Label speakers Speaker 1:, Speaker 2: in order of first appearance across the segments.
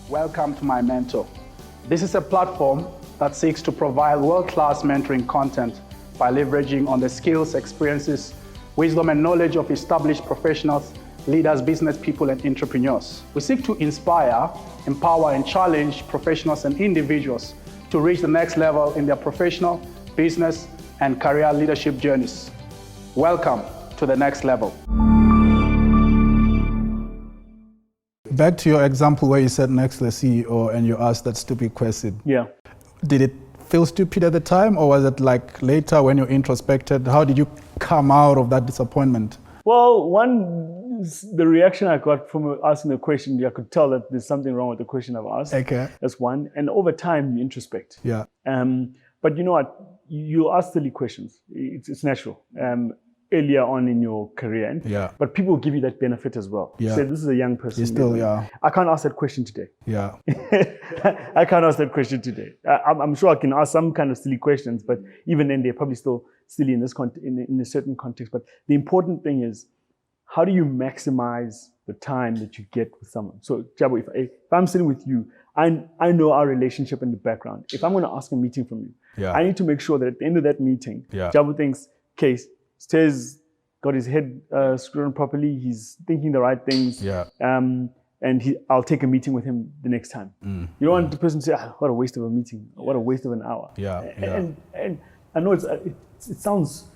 Speaker 1: Welcome to My Mentor. This is a platform that seeks to provide world-class mentoring content by leveraging on the skills, experiences, wisdom, and knowledge of established professionals, leaders, business people, and entrepreneurs. We seek to inspire, empower, and challenge professionals and individuals to reach the next level in their professional, business, and career leadership journeys. Welcome to the next level.
Speaker 2: Back to your example where you sat next to the CEO and you asked that stupid question.
Speaker 3: Yeah.
Speaker 2: Did it feel stupid at the time, or was it like later when you introspected? How did you come out of that disappointment?
Speaker 3: Well, the reaction I got from asking the question, I could tell that there's something wrong with the question I've asked.
Speaker 2: Okay.
Speaker 3: That's one. And over time, you introspect.
Speaker 2: Yeah.
Speaker 3: But you know what? You ask silly questions. It's natural. Earlier on in your career.
Speaker 2: Yeah.
Speaker 3: But people will give you that benefit as well.
Speaker 2: Yeah.
Speaker 3: Say, this is a young person.
Speaker 2: Yeah.
Speaker 3: I can't ask that question today.
Speaker 2: Yeah.
Speaker 3: I can't ask that question today. I'm sure I can ask some kind of silly questions, but even then they're probably still silly in this in a certain context. But the important thing is, how do you maximize the time that you get with someone? So, Jabo, if I'm sitting with you, I know our relationship in the background. If I'm going to ask a meeting from you, I need to make sure that at the end of that meeting, Jabo thinks, okay, Stez got his head screwed on properly. He's thinking the right things.
Speaker 2: Yeah.
Speaker 3: And I'll take a meeting with him the next time. You don't want the person to say, what a waste of a meeting. What a waste of an hour.
Speaker 2: Yeah.
Speaker 3: And I know it sounds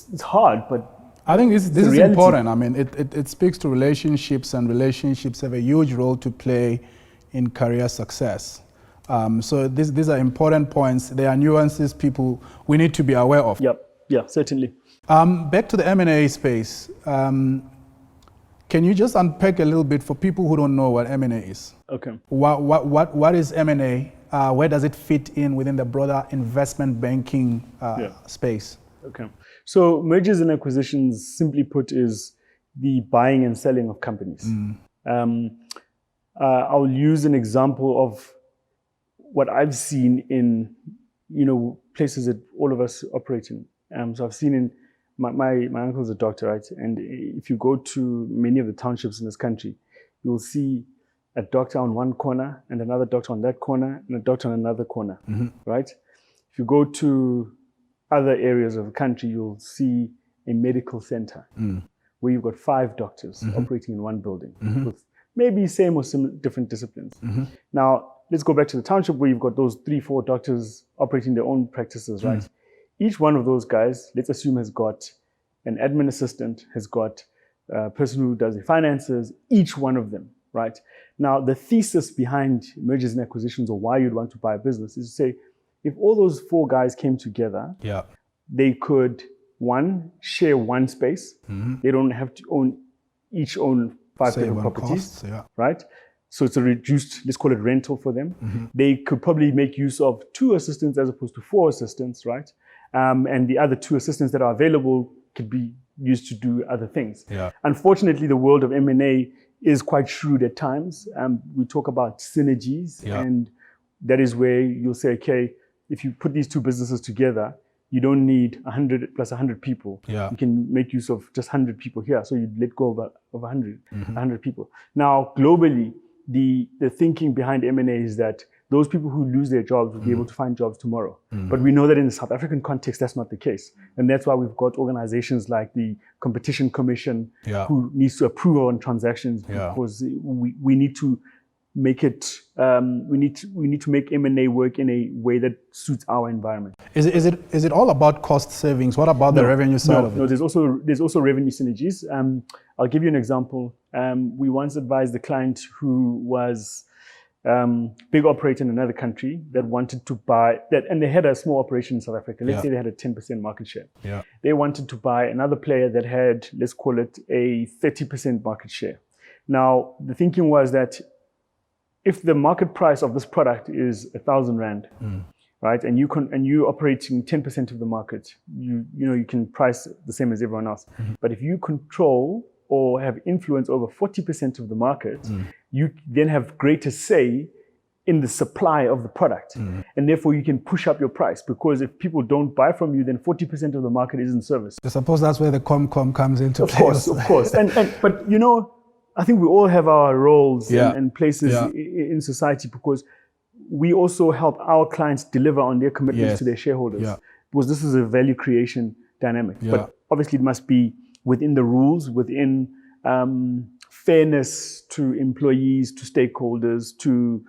Speaker 3: it's hard, but
Speaker 2: I think this is important. I mean, it speaks to relationships, and relationships have a huge role to play in career success. So these are important points. There are nuances we need to be aware of.
Speaker 3: Yep. Yeah, certainly.
Speaker 2: Back to the M&A space. Can you just unpack a little bit for people who don't know what M&A is?
Speaker 3: Okay.
Speaker 2: What is M&A? Where does it fit in within the broader investment banking space?
Speaker 3: Okay. So mergers and acquisitions, simply put, is the buying and selling of companies. I'll use an example of what I've seen in, places that all of us operate in. So I've seen in my uncle's a doctor, right? And if you go to many of the townships in this country, you'll see a doctor on one corner and another doctor on that corner and a doctor on another corner, right? If you go to other areas of the country, you'll see a medical center where you've got 5 doctors operating in one building with maybe same or different disciplines. Now, let's go back to the township where you've got those 3-4 doctors operating their own practices, right? Each one of those guys, let's assume, has got an admin assistant, has got a person who does the finances, each one of them, right? Now, the thesis behind mergers and acquisitions, or why you'd want to buy a business, is to say, if all those 4 guys came together, they could, one, share one space. They don't have to each own 5 different properties, costs, right? So it's a reduced, let's call it rental for them. They could probably make use of 2 assistants as opposed to 4 assistants, right? And the other 2 assistants that are available could be used to do other things. Unfortunately, the world of M&A is quite shrewd at times. We talk about synergies, and that is where you'll say, okay, if you put these 2 businesses together, you don't need 100 plus 100 people. You can make use of just 100 people here. So you let go of 100 people. Now, globally, the thinking behind M&A is that those people who lose their jobs will be able to find jobs tomorrow. But we know that in the South African context, that's not the case. And that's why we've got organizations like the Competition Commission who needs to approve on transactions because we need to make it, we need to make M&A work in a way that suits our environment.
Speaker 2: Is it all about cost savings? What about the revenue side of it?
Speaker 3: No, there's also revenue synergies. I'll give you an example. We once advised a client who was big operator in another country that wanted to buy that, and they had a small operation in South Africa. Let's say they had a 10% market share. They wanted to buy another player that had, let's call it, a 30% market share. Now, the thinking was that if the market price of this product is 1,000 Rand, right, and you're operating 10% of the market, you can price the same as everyone else. But if you control or have influence over 40% of the market, you then have greater say in the supply of the product. And therefore you can push up your price, because if people don't buy from you, then 40% of the market isn't serviced.
Speaker 2: I suppose that's where the Comcom comes into play.
Speaker 3: Of course. But I think we all have our roles
Speaker 2: Yeah.
Speaker 3: and places
Speaker 2: Yeah.
Speaker 3: in society, because we also help our clients deliver on their commitments
Speaker 2: Yes.
Speaker 3: to their shareholders.
Speaker 2: Yeah.
Speaker 3: Because this is a value creation dynamic.
Speaker 2: Yeah.
Speaker 3: But obviously it must be within the rules, within fairness to employees, to stakeholders, to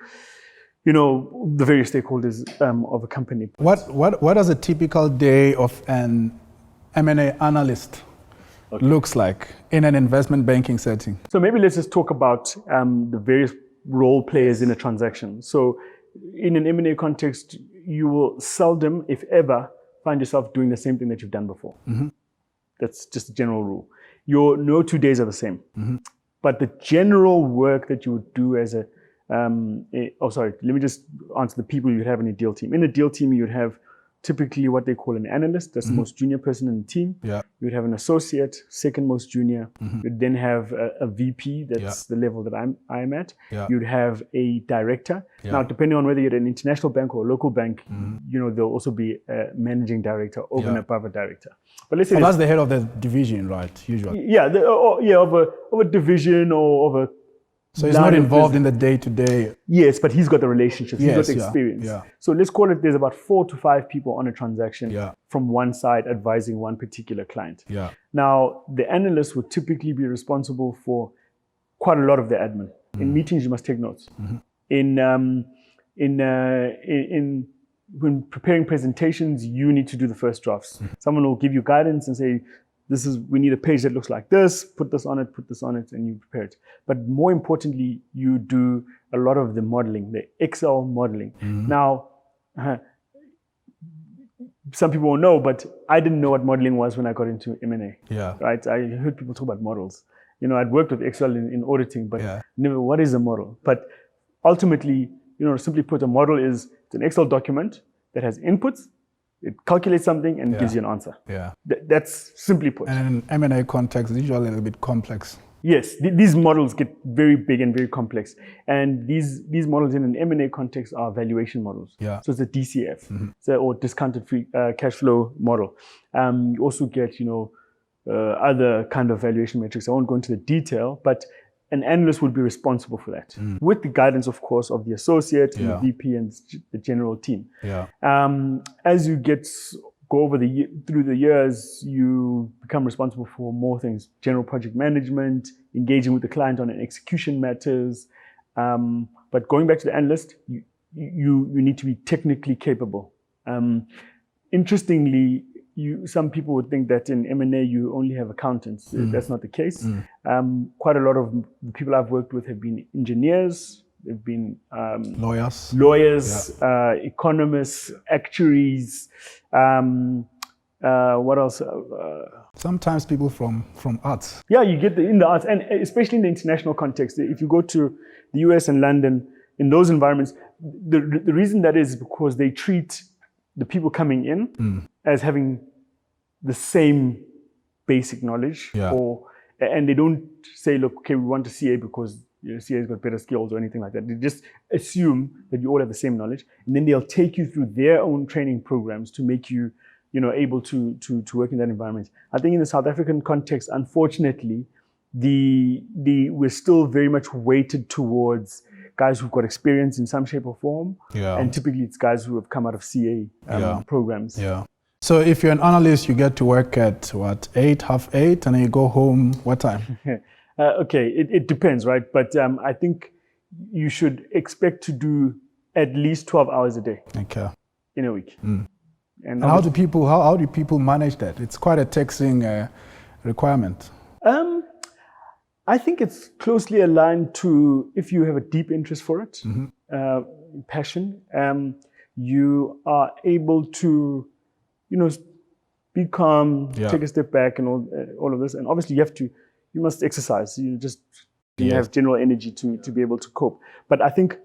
Speaker 3: the various stakeholders of a company.
Speaker 2: What does a typical day of an M&A analyst looks like in an investment banking setting?
Speaker 3: So maybe let's just talk about the various role players in a transaction. So in an M&A context, you will seldom, if ever, find yourself doing the same thing that you've done before.
Speaker 2: Mm-hmm.
Speaker 3: That's just a general rule. No 2 days are the same.
Speaker 2: Mm-hmm.
Speaker 3: But the general work that you would do as let me just answer the people you'd have in a deal team. In a deal team, you'd have typically what they call an analyst. That's the most junior person in the team.
Speaker 2: Yeah.
Speaker 3: You'd have an associate, second most junior. You'd then have a VP. That's the level that I'm at.
Speaker 2: Yeah.
Speaker 3: You'd have a director.
Speaker 2: Yeah.
Speaker 3: Now, depending on whether you're at an international bank or a local bank, there'll also be a managing director over and above a director. But let's say
Speaker 2: that's the head of the division, right? Usually.
Speaker 3: Yeah, of a division or of a.
Speaker 2: So he's not involved in the day-to-day.
Speaker 3: Yes, but he's got the relationships, he's got the
Speaker 2: yeah,
Speaker 3: experience.
Speaker 2: yeah.
Speaker 3: So let's call it, there's about 4 to 5 people on a transaction from one side advising one particular client.
Speaker 2: Yeah.
Speaker 3: Now, the analyst would typically be responsible for quite a lot of the admin. In meetings, you must take notes. In when preparing presentations, you need to do the first drafts. Someone will give you guidance and say, we need a page that looks like this, put this on it, and you prepare it. But more importantly, you do a lot of the modeling, the Excel modeling. Now, some people will know, but I didn't know what modeling was when I got into M&A.
Speaker 2: Yeah.
Speaker 3: Right? I heard people talk about models. I'd worked with Excel in auditing, but never, what is a model? But ultimately, simply put, a model is an Excel document that has inputs. It calculates something and gives you an answer.
Speaker 2: Yeah.
Speaker 3: That's simply put.
Speaker 2: And in M&A context, it's usually a little bit complex.
Speaker 3: Yes, these models get very big and very complex. And these models in an M&A context are valuation models.
Speaker 2: Yeah.
Speaker 3: So it's a DCF, or discounted free cash flow model. You also get, other kind of valuation metrics. I won't go into the detail, but an analyst would be responsible for that, with the guidance, of course, of the associate, and the VP, and the general team.
Speaker 2: Yeah.
Speaker 3: As you go through the years, you become responsible for more things: general project management, engaging with the client on execution matters. But going back to the analyst, you need to be technically capable. Interestingly, some people would think that in M&A you only have accountants. That's not the case. Quite a lot of the people I've worked with have been engineers, they've been lawyers, economists, actuaries. What else?
Speaker 2: Sometimes people from arts.
Speaker 3: Yeah, you get in the arts, and especially in the international context. If you go to the US and London, in those environments, the reason that is because they treat the people coming in as having the same basic knowledge, and they don't say, look, okay, we want a CA because CA's got better skills or anything like that. They just assume that you all have the same knowledge, and then they'll take you through their own training programs to make you, able to work in that environment. I think in the South African context, unfortunately, we're still very much weighted towards guys who've got experience in some shape or form. Yeah. And typically it's guys who have come out of CA programs.
Speaker 2: Yeah. So if you're an analyst, you get to work at 8:30, and then you go home, what time?
Speaker 3: Okay, it depends, right? But I think you should expect to do at least 12 hours a day.
Speaker 2: Okay.
Speaker 3: In a week.
Speaker 2: And how do people manage that? It's quite a taxing requirement.
Speaker 3: I think it's closely aligned to if you have a deep interest for it, passion. You are able to, be calm, take a step back, and all of this. And obviously, you must exercise. You have general energy to be able to cope. But I think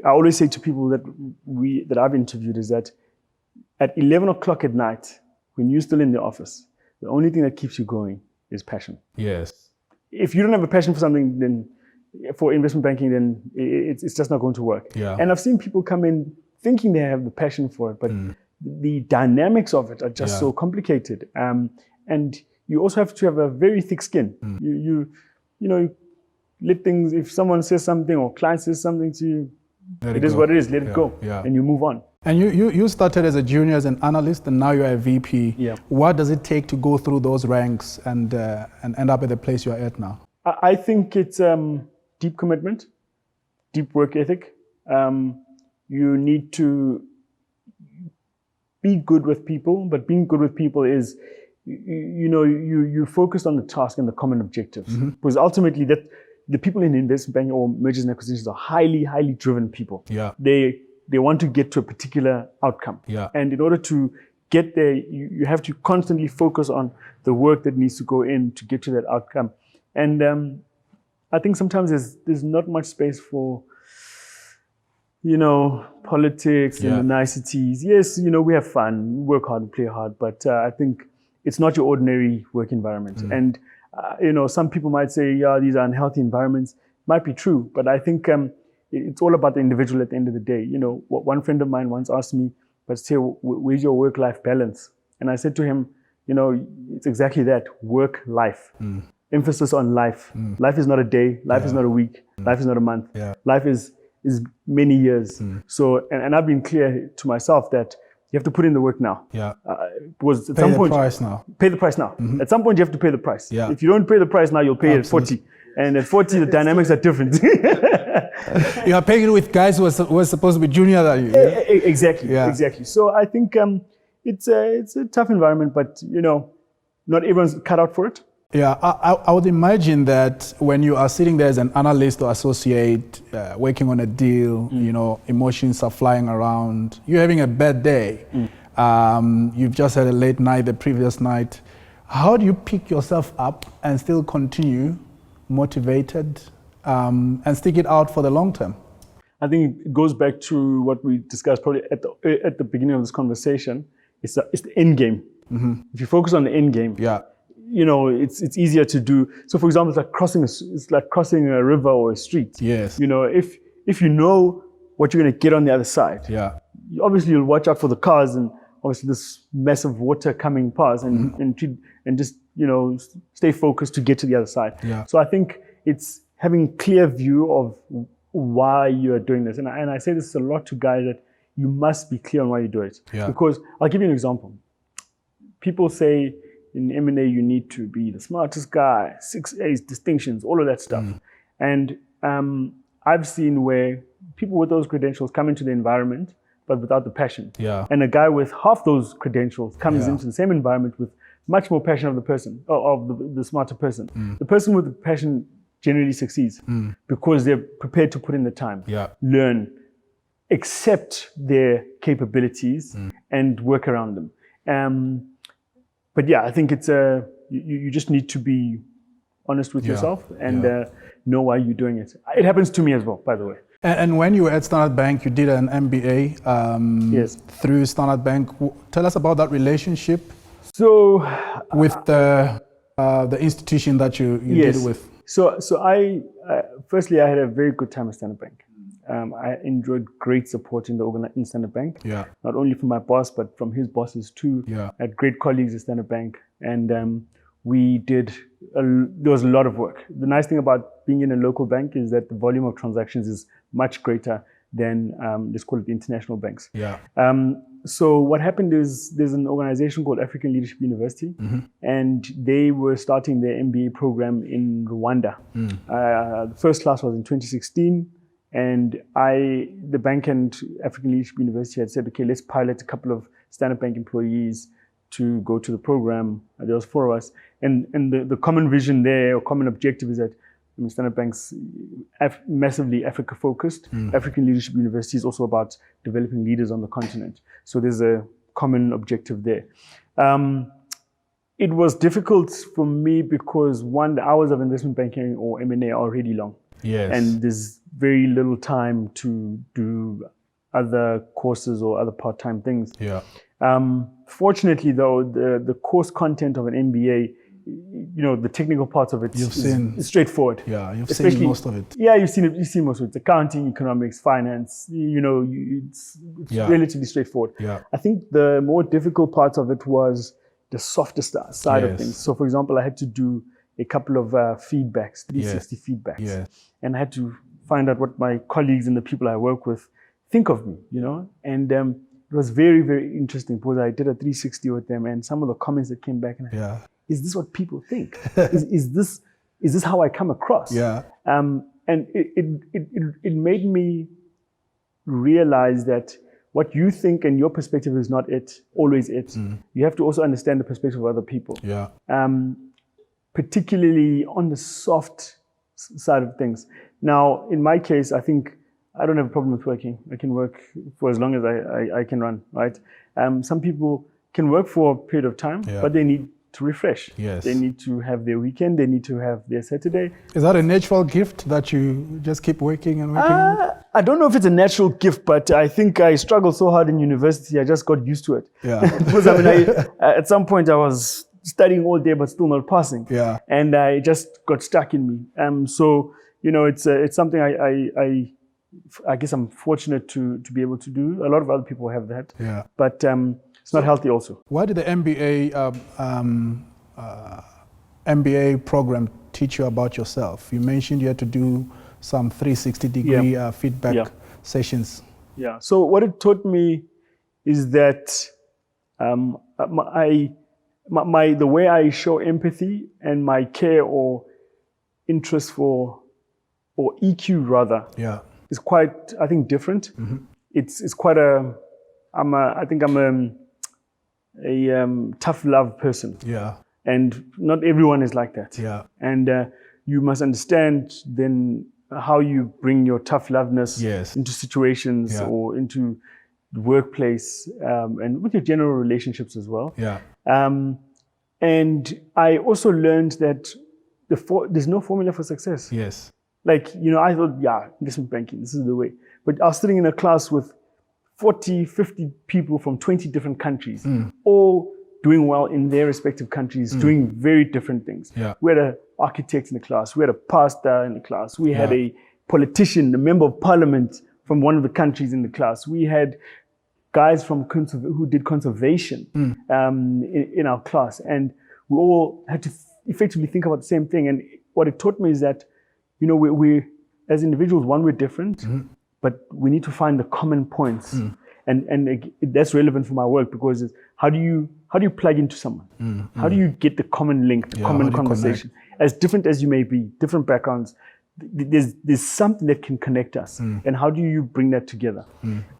Speaker 3: I always say to people that I've interviewed is that at 11 o'clock at night, when you're still in the office, the only thing that keeps you going is passion.
Speaker 2: Yes.
Speaker 3: If you don't have a passion for something, then for investment banking, then it's just not going to work.
Speaker 2: Yeah.
Speaker 3: And I've seen people come in thinking they have the passion for it, but the dynamics of it are just so complicated. And you also have to have a very thick skin. let things, if someone says something or client says something to you,
Speaker 2: Let
Speaker 3: it is
Speaker 2: go.
Speaker 3: what it is, let it go.
Speaker 2: Yeah.
Speaker 3: And you move on.
Speaker 2: And you started as a junior, as an analyst, and now you're a VP.
Speaker 3: Yeah.
Speaker 2: What does it take to go through those ranks and end up at the place you're at now?
Speaker 3: I think it's deep commitment, deep work ethic. You need to be good with people, but being good with people is, you focus on the task and the common objectives. Because ultimately that the people in investment banking or mergers and acquisitions are highly, highly driven people.
Speaker 2: Yeah.
Speaker 3: They want to get to a particular outcome.
Speaker 2: Yeah.
Speaker 3: And in order to get there, you have to constantly focus on the work that needs to go in to get to that outcome. And I think sometimes there's not much space for, politics and the niceties. Yes, we have fun, we work hard, and play hard, but I think it's not your ordinary work environment. And, some people might say, yeah, these are unhealthy environments. Might be true, but I think it's all about the individual at the end of the day. One friend of mine once asked me, but say, where's your work-life balance? And I said to him, it's exactly that, work-life. Emphasis on life. Life is not a day, life is not a week, life is not a month. Life is many years. So, and I've been clear to myself that you have to put in the work now. Because at some point, pay the price now. At some point, you have to pay the price. If you don't pay the price now, you'll pay at 40. And at 40, the dynamics are different.
Speaker 2: You are paying with guys who are supposed to be junior than you.
Speaker 3: Exactly. So I think it's a tough environment, but not everyone's cut out for it.
Speaker 2: Yeah, I would imagine that when you are sitting there as an analyst or associate, working on a deal, emotions are flying around. You're having a bad day. You've just had a late night the previous night. How do you pick yourself up and still continue motivated and stick it out for the long term?
Speaker 3: I think it goes back to what we discussed probably at the beginning of this conversation. It's the end game. If you focus on the end game, it's easier to do. So, for example, it's like crossing a river or a street.
Speaker 2: Yes.
Speaker 3: If you know what you're going to get on the other side, obviously you'll watch out for the cars and obviously this massive water coming past and just stay focused to get to the other side. So I think it's having clear view of why you are doing this, and I say this a lot to guys that you must be clear on why you do it. Because I'll give you an example. People say in M&A you need to be the smartest guy, 6 A's, distinctions, all of that stuff. And I've seen where people with those credentials come into the environment but without the passion. And a guy with half those credentials comes into the same environment with much more passion of the smarter person. The person with the passion generally succeeds because they're prepared to put in the time, learn, accept their capabilities and work around them. But I think it's you just need to be honest with yourself and know why you're doing it. It happens to me as well, by the way.
Speaker 2: And when you were at Standard Bank, you did an MBA through Standard Bank. Tell us about that relationship with the institution that you did with.
Speaker 3: So I firstly, I had a very good time at Standard Bank. I enjoyed great support in Standard Bank. Not only from my boss, but from his bosses too. I had great colleagues at Standard Bank, and there was a lot of work. The nice thing about being in a local bank is that the volume of transactions is much greater than, let's call it, the international banks. So what happened is there's an organization called African Leadership University, and they were starting their MBA program in Rwanda. The first class was in 2016. And the bank and African Leadership University had said, okay, let's pilot a couple of Standard Bank employees to go to the program. There was 4 of us. And the common vision there, or common objective, is that Standard Bank's massively Africa focused. African Leadership University is also about developing leaders on the continent. So there's a common objective there. It was difficult for me because, one, the hours of investment banking or M&A are already long. And there's very little time to do other courses or other part-time things. Fortunately, though, the course content of an MBA, the technical parts of it is straightforward.
Speaker 2: You've seen most of it.
Speaker 3: You've seen most of it. It's accounting, economics, finance. It's relatively straightforward. I think the more difficult part of it was the softer side of things. So, for example, I had to do a couple of feedbacks, 360 feedbacks.
Speaker 2: Yes.
Speaker 3: And I had to find out what my colleagues and the people I work with think of me, you know. And it was very, very interesting because I did a 360 with them, and some of the comments that came back, and is this what people think? is this how I come across?
Speaker 2: Yeah.
Speaker 3: And it made me realize that what you think and your perspective is not always it. You have to also understand the perspective of other people.
Speaker 2: Yeah.
Speaker 3: Particularly on the soft side of things. Now, in my case, I think I don't have a problem with working. I can work for as long as I can run, right? Some people can work for a period of time, but they need to refresh.
Speaker 2: Yes.
Speaker 3: They need to have their weekend. They need to have their Saturday.
Speaker 2: Is that a natural gift that you just keep working and working?
Speaker 3: I don't know if it's a natural gift, but I think I struggled so hard in university. I just got used to it.
Speaker 2: Yeah.
Speaker 3: Because I mean, at some point I was studying all day, but still not passing.
Speaker 2: Yeah.
Speaker 3: And it just got stuck in me. So, you know, it's something I guess I'm fortunate to be able to do. A lot of other people have that.
Speaker 2: Yeah.
Speaker 3: But it's not healthy also.
Speaker 2: Why did the MBA program teach you about yourself? You mentioned you had to do some 360-degree feedback sessions.
Speaker 3: Yeah. So what it taught me is that the way I show empathy and my care or interest for, or EQ rather, is quite, I think, different. It's quite I think I'm a tough love person.
Speaker 2: Yeah.
Speaker 3: And not everyone is like that.
Speaker 2: Yeah.
Speaker 3: And you must understand then how you bring your tough loveness into situations or into the workplace and with your general relationships as well.
Speaker 2: Yeah.
Speaker 3: And I also learned that there's no formula for success.
Speaker 2: Yes.
Speaker 3: Like, you know, I thought, investment banking, this is the way. But I was sitting in a class with 40, 50 people from 20 different countries, all doing well in their respective countries, doing very different things.
Speaker 2: Yeah.
Speaker 3: We had an architect in the class. We had a pastor in the class. We had a politician, a member of parliament from one of the countries in the class. We had guys from who did conservation in our class. And we all had to effectively think about the same thing. And what it taught me is that, you know, we as individuals, we're different, but we need to find the common points. And that's relevant for my work because it's, how do you plug into someone? How do you get the common link, the common conversation? As different as you may be, different backgrounds, there's something that can connect us. And how do you bring that together?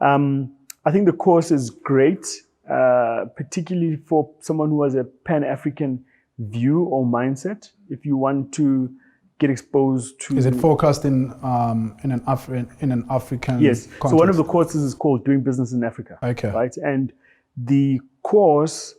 Speaker 3: I think the course is great, particularly for someone who has a Pan-African view or mindset. If you want to get exposed to...
Speaker 2: Is it focused in an African
Speaker 3: Yes.
Speaker 2: context?
Speaker 3: So one of the courses is called Doing Business in Africa.
Speaker 2: Okay.
Speaker 3: Right? And the course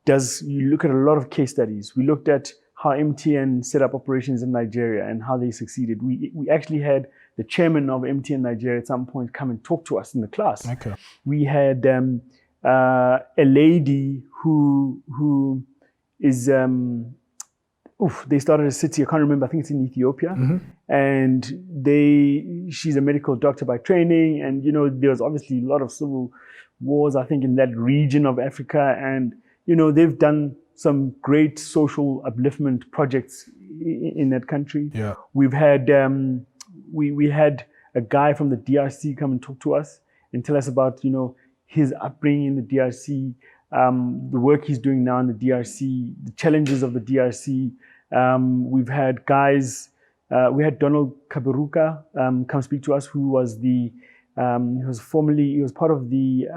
Speaker 3: you look at a lot of case studies. We looked at how MTN set up operations in Nigeria and how they succeeded. We actually had the chairman of MTN Nigeria at some point come and talk to us in the class.
Speaker 2: Okay.
Speaker 3: We had a lady who is... they started a city, I can't remember, I think it's in Ethiopia. And she's a medical doctor by training. And, you know, there was obviously a lot of civil wars, I think, in that region of Africa. And, you know, they've done some great social upliftment projects in that country.
Speaker 2: Yeah.
Speaker 3: We've had, we had a guy from the DRC come and talk to us and tell us about, you know, his upbringing in the DRC, the work he's doing now in the DRC, the challenges of the DRC. We've had guys, we had Donald Kaberuka come speak to us, who was he was part of the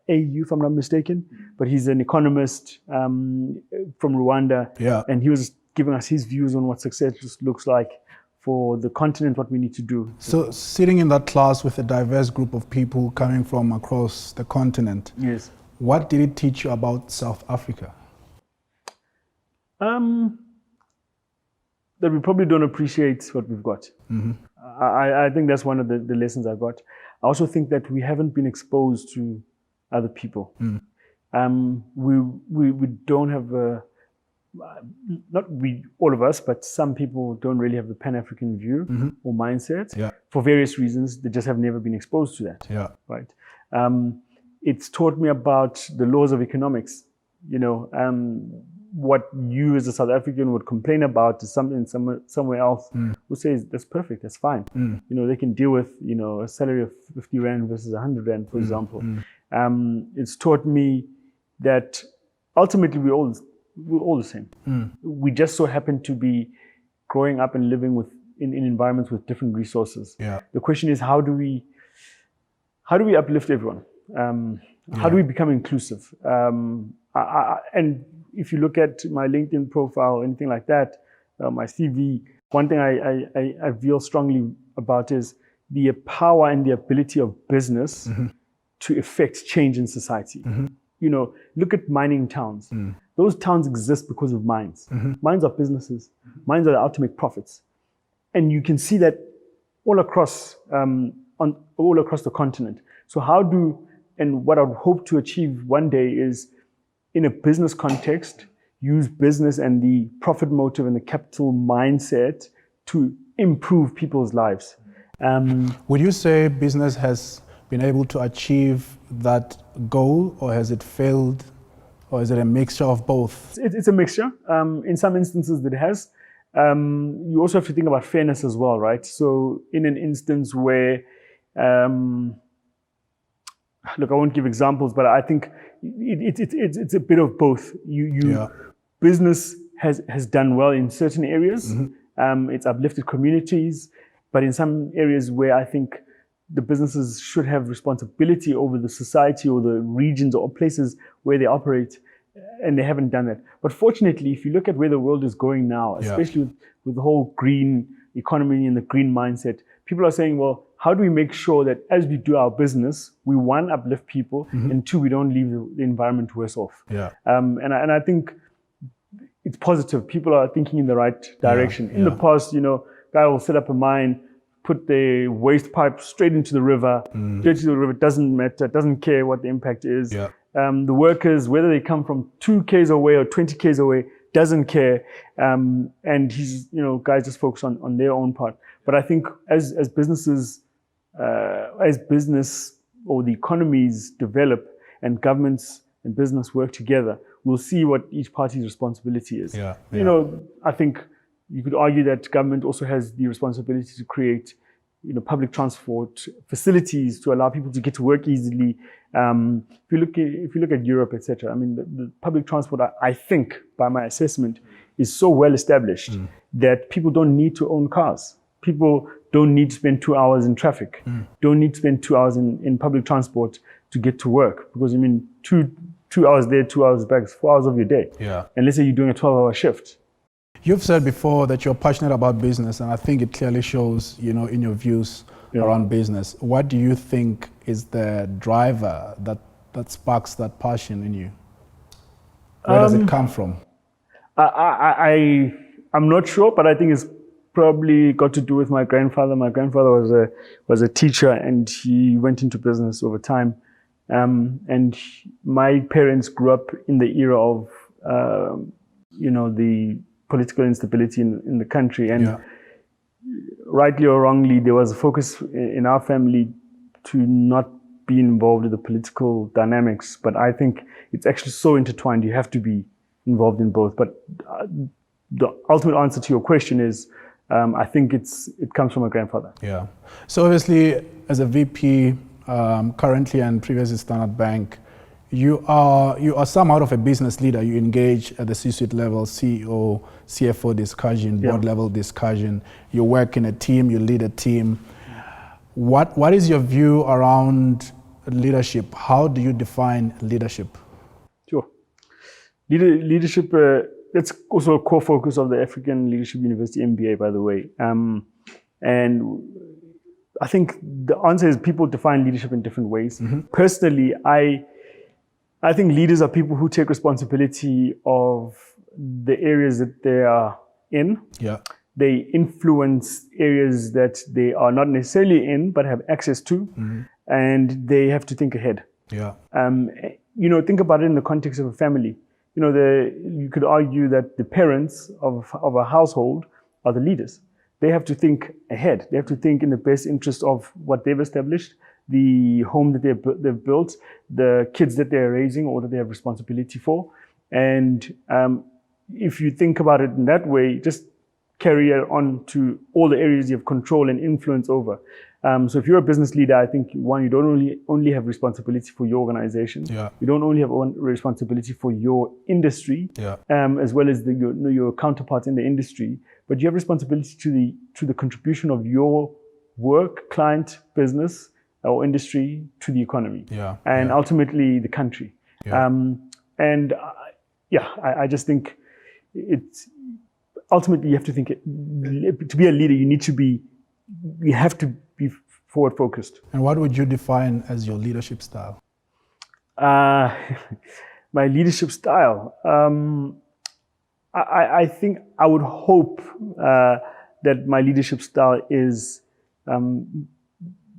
Speaker 3: AU, if I'm not mistaken, but he's an economist from Rwanda.
Speaker 2: Yeah.
Speaker 3: And he was giving us his views on what success looks like for the continent, what we need to do.
Speaker 2: So sitting in that class with a diverse group of people coming from across the continent,
Speaker 3: Yes.
Speaker 2: what did it teach you about South Africa?
Speaker 3: That we probably don't appreciate what we've got. I think that's one of the lessons I got. I also think that we haven't been exposed to other people. We don't have not we, all of us, but some people don't really have the Pan-African view or mindset.
Speaker 2: Yeah.
Speaker 3: For various reasons. They just have never been exposed to that.
Speaker 2: Yeah.
Speaker 3: Right. It's taught me about the laws of economics. You know, what you as a South African would complain about to something somewhere else who says that's perfect, that's fine. They can deal with a salary of 50 rand versus 100 rand, for example. It's taught me that ultimately we're all the same. We just so happen to be growing up and living in environments with different resources. The question is, how do we uplift everyone? How do we become inclusive? And if you look at my LinkedIn profile, anything like that, my CV, one thing I feel strongly about is the power and the ability of business to effect change in society. Look at mining towns. Those towns exist because of mines. Mines are businesses. Mines are the ultimate profits. And you can see that all across the continent. So what I would hope to achieve one day is, in a business context, use business and the profit motive and the capital mindset to improve people's lives.
Speaker 2: Would you say business has been able to achieve that goal, or has it failed, or is it a mixture of both?
Speaker 3: It's a mixture. In some instances it has. You also have to think about fairness as well, right? So in an instance where, look, I won't give examples, but I think it's a bit of both. Business has done well in certain areas. It's uplifted communities, but in some areas where I think the businesses should have responsibility over the society or the regions or places where they operate, and they haven't done that. But fortunately, if you look at where the world is going now, especially with the whole green economy and the green mindset, people are saying, well, how do we make sure that as we do our business, we, one, uplift people, and two, we don't leave the environment worse off? And I think it's positive. People are thinking in the right direction. In the past, guy will set up a mine, put the waste pipe straight into the river, doesn't matter, doesn't care what the impact is. The workers, whether they come from 2 Ks away or 20 Ks away, doesn't care. And he's, guys just focus on their own part. But I think as businesses, as business or the economies develop and governments and business work together, we'll see what each party's responsibility is. I think you could argue that government also has the responsibility to create, public transport facilities to allow people to get to work easily. If you look at Europe, etc., I mean, the public transport, I think, by my assessment, is so well established that people don't need to own cars. People don't need to spend 2 hours in traffic, don't need to spend 2 hours in public transport to get to work. Because, 2 hours there, 2 hours back is 4 hours of your day. And let's say you're doing a 12-hour shift.
Speaker 2: You've said before that you're passionate about business, and I think it clearly shows, in your views around business. What do you think is the driver that sparks that passion in you? Where does it come from?
Speaker 3: I'm not sure, but I think it's probably got to do with my grandfather. My grandfather was a teacher, and he went into business over time. And my parents grew up in the era of, the political instability in the country. And rightly or wrongly, there was a focus in our family to not be involved with the political dynamics. But I think it's actually so intertwined. You have to be involved in both. But the ultimate answer to your question is, I think it comes from my grandfather.
Speaker 2: So obviously, as a VP, currently and previously at Standard Bank, you are somewhat of a business leader. You engage at the C-suite level, CEO, CFO discussion, board level discussion. You work in a team, you lead a team. What is your view around leadership? How do you define leadership?
Speaker 3: Sure. Leadership, that's also a core focus of the African Leadership University MBA, by the way. And I think the answer is people define leadership in different ways. Personally, I think leaders are people who take responsibility of the areas that they are in. They influence areas that they are not necessarily in, but have access to, and they have to think ahead. Think about it in the context of a family. You could argue that the parents of a household are the leaders. They have to think ahead. They have to think in the best interest of what they've established, the home that they've built, the kids that they're raising or that they have responsibility for. And if you think about it in that way, just carry it on to all the areas you have control and influence over. So if you're a business leader, I think one, you don't only have responsibility for your organization.
Speaker 2: Yeah.
Speaker 3: You don't only have responsibility for your industry,
Speaker 2: Yeah.
Speaker 3: as well as your counterparts in the industry, but you have responsibility to the contribution of your work, client, business, or industry to the economy,
Speaker 2: Yeah.
Speaker 3: and
Speaker 2: Yeah.
Speaker 3: ultimately the country.
Speaker 2: Yeah.
Speaker 3: I just think it's ultimately you have to think to be a leader. You have to be forward focused.
Speaker 2: And what would you define as your leadership style?
Speaker 3: My leadership style. I think I would hope that my leadership style is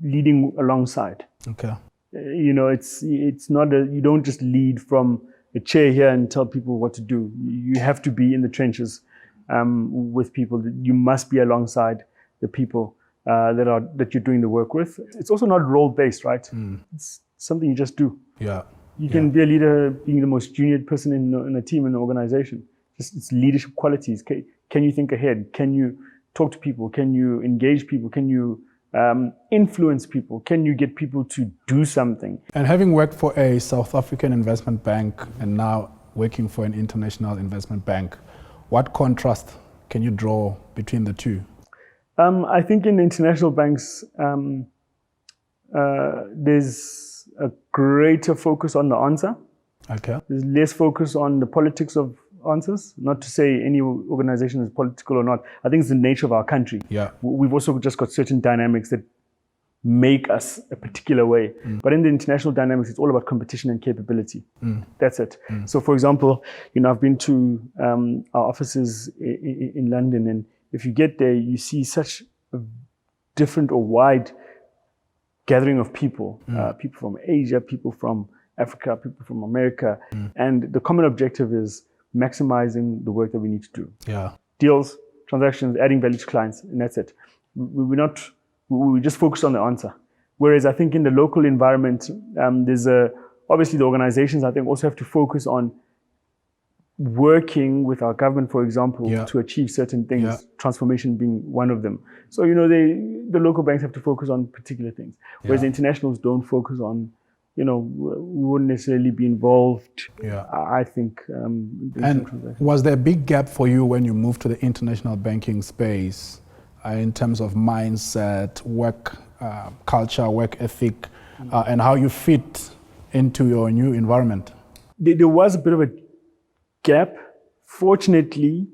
Speaker 3: leading alongside.
Speaker 2: Okay.
Speaker 3: It's not you don't just lead from a chair here and tell people what to do. You have to be in the trenches with people. You must be alongside the people that you're doing the work with. It's also not role based, right? It's something you just do.
Speaker 2: Yeah.
Speaker 3: You can be a leader being the most junior person in a team, in an organization. It's leadership qualities. Can you think ahead? Can you talk to people? Can you engage people? Can you influence people? Can you get people to do something?
Speaker 2: And having worked for a South African investment bank and now working for an international investment bank, what contrast can you draw between the two?
Speaker 3: I think in international banks, there's a greater focus on the answer.
Speaker 2: Okay.
Speaker 3: There's less focus on the politics of answers. Not to say any organization is political or not. I think it's the nature of our country.
Speaker 2: Yeah.
Speaker 3: We've also just got certain dynamics that make us a particular way. But in the international dynamics, it's all about competition and capability. That's it. So for example, I've been to our offices in London, and if you get there, you see such a different or wide gathering of people, people from Asia, people from Africa, people from America. And the common objective is maximizing the work that we need to do.
Speaker 2: Yeah.
Speaker 3: Deals, transactions, adding value to clients, and that's it. We just focus on the answer. Whereas I think in the local environment, obviously the organizations I think also have to focus on working with our government, for example, to achieve certain things, transformation being one of them. So, the local banks have to focus on particular things, whereas the internationals don't focus on, we wouldn't necessarily be involved, I think.
Speaker 2: And was there a big gap for you when you moved to the international banking space in terms of mindset, work culture, work ethic, and how you fit into your new environment?
Speaker 3: There was a bit of a gap. Fortunately,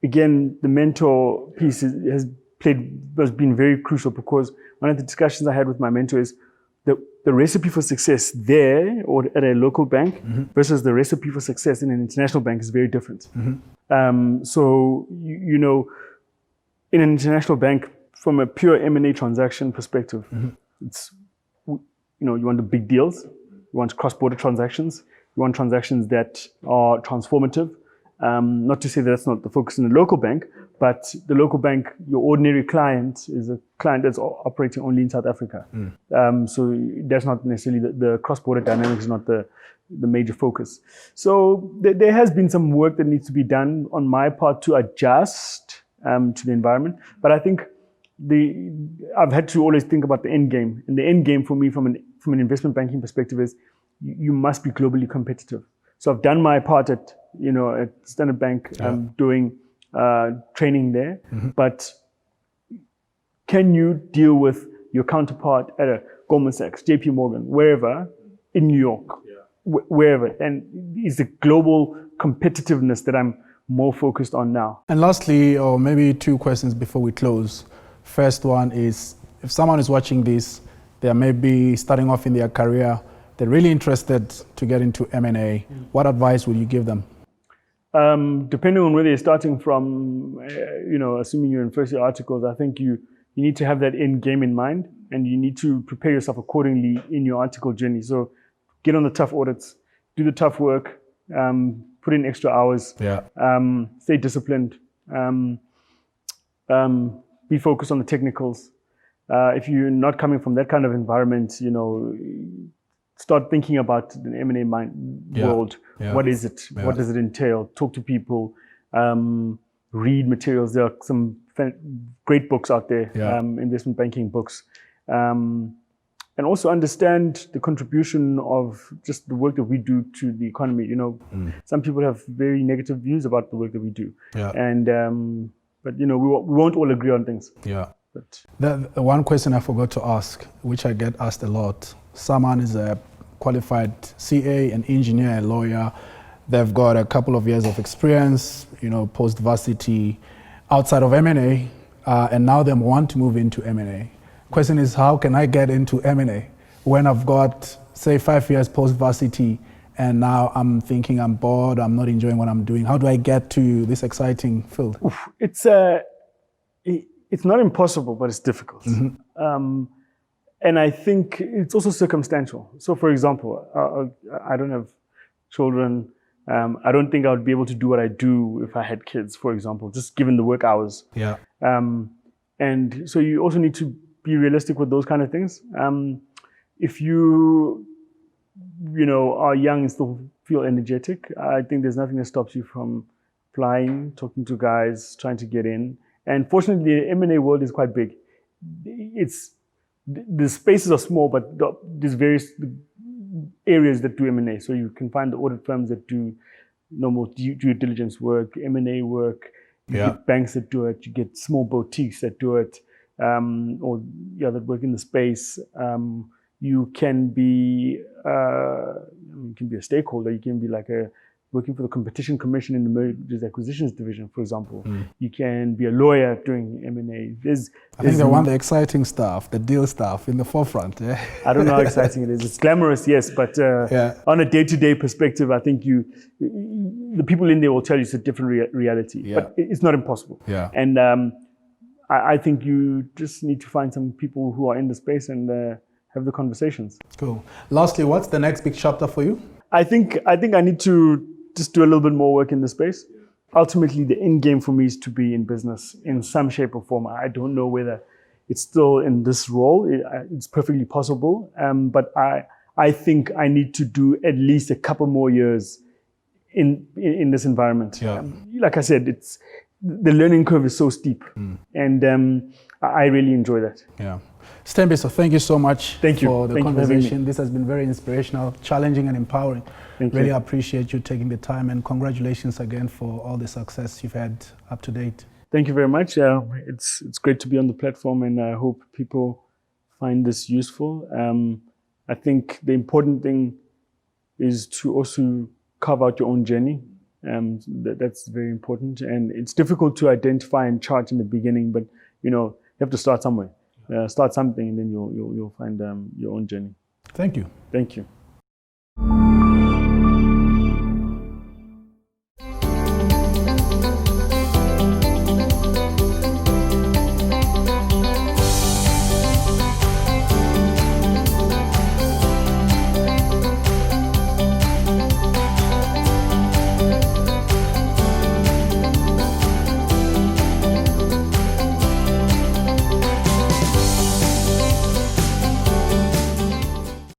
Speaker 3: again, the mentor piece has been very crucial, because one of the discussions I had with my mentor is the recipe for success there or at a local bank versus the recipe for success in an international bank is very different. So, in an international bank, from a pure M&A transaction perspective, it's, you want the big deals, you want cross-border transactions, you want transactions that are transformative. Not to say that that's not the focus in the local bank, but the local bank, your ordinary client is a client that's operating only in South Africa. So that's not necessarily the cross-border dynamics is not the major focus. So there has been some work that needs to be done on my part to adjust to the environment. But I think I've had to always think about the end game. And the end game for me from an investment banking perspective is you must be globally competitive. So I've done my part at Standard Bank, doing training there. But can you deal with your counterpart at a Goldman Sachs, JP Morgan, wherever, in New York, wherever? And it's the global competitiveness that I'm more focused on now.
Speaker 2: And lastly, or maybe two questions before we close. First one is, if someone is watching this, they may be starting off in their career, they're really interested to get into M&A, what advice would you give them?
Speaker 3: Depending on where they're starting from, assuming you're in first year articles, I think you need to have that end game in mind, and you need to prepare yourself accordingly in your article journey. So get on the tough audits, do the tough work, put in extra hours, stay disciplined, be focused on the technicals. If you're not coming from that kind of environment, start thinking about the M&A world.
Speaker 2: Yeah.
Speaker 3: What is it?
Speaker 2: Yeah.
Speaker 3: What does it entail? Talk to people, read materials. There are some great books out there,
Speaker 2: Yeah.
Speaker 3: investment banking books. And also understand the contribution of just the work that we do to the economy. You know, some people have very negative views about the work that we do.
Speaker 2: Yeah.
Speaker 3: And, but you know, we won't all agree on things.
Speaker 2: Yeah.
Speaker 3: But
Speaker 2: The one question I forgot to ask, which I get asked a lot, someone is a qualified CA, an engineer, a lawyer. They've got a couple of years of experience, you know, post-varsity outside of M&A, and now they want to move into M&A. Question is, how can I get into M&A when I've got, say, 5 years post-varsity and now I'm thinking I'm bored, I'm not enjoying what I'm doing? How do I get to this exciting field?
Speaker 3: it's not impossible, but it's difficult. And I think it's also circumstantial. So, for example, I don't have children. I don't think I would be able to do what I do if I had kids, for example, just given the work hours.
Speaker 2: Yeah.
Speaker 3: And so you also need to be realistic with those kind of things. If you know, are young and still feel energetic, I think there's nothing that stops you from applying, talking to guys, trying to get in. And fortunately, the M&A world is quite big. The spaces are small, but there's various areas that do M&A. So you can find the audit firms that do normal due diligence work, M&A work. You get banks that do it. You get small boutiques that do it, or that work in the space. You can be a stakeholder. You can be like working for the Competition Commission in the Mergers Acquisitions Division, for example. You can be a lawyer doing M&A.
Speaker 2: I think they want the exciting stuff, the deal stuff in the forefront. Yeah.
Speaker 3: I don't know how exciting it is. It's glamorous, yes, but on a day-to-day perspective, I think the people in there will tell you it's a different reality.
Speaker 2: Yeah.
Speaker 3: But it's not impossible.
Speaker 2: Yeah.
Speaker 3: And I think you just need to find some people who are in the space and have the conversations.
Speaker 2: Cool. Lastly, what's the next big chapter for you?
Speaker 3: I think I need to just do a little bit more work in the space. Ultimately, the end game for me is to be in business in some shape or form. I don't know whether it's still in this role. It's perfectly possible. But I think I need to do at least a couple more years in this environment.
Speaker 2: Yeah.
Speaker 3: Like I said, the learning curve is so steep. And I really enjoy that.
Speaker 2: Yeah. Sthembiso, thank you so much for the conversation. This has been very inspirational, challenging and empowering. Really appreciate you taking the time, and congratulations again for all the success you've had up to date.
Speaker 3: Thank you very much. It's great to be on the platform, and I hope people find this useful. I think the important thing is to also carve out your own journey. That's very important, and it's difficult to identify and chart in the beginning, but you have to start somewhere. Start something, and then you'll find your own journey.
Speaker 2: Thank you.
Speaker 3: Thank you.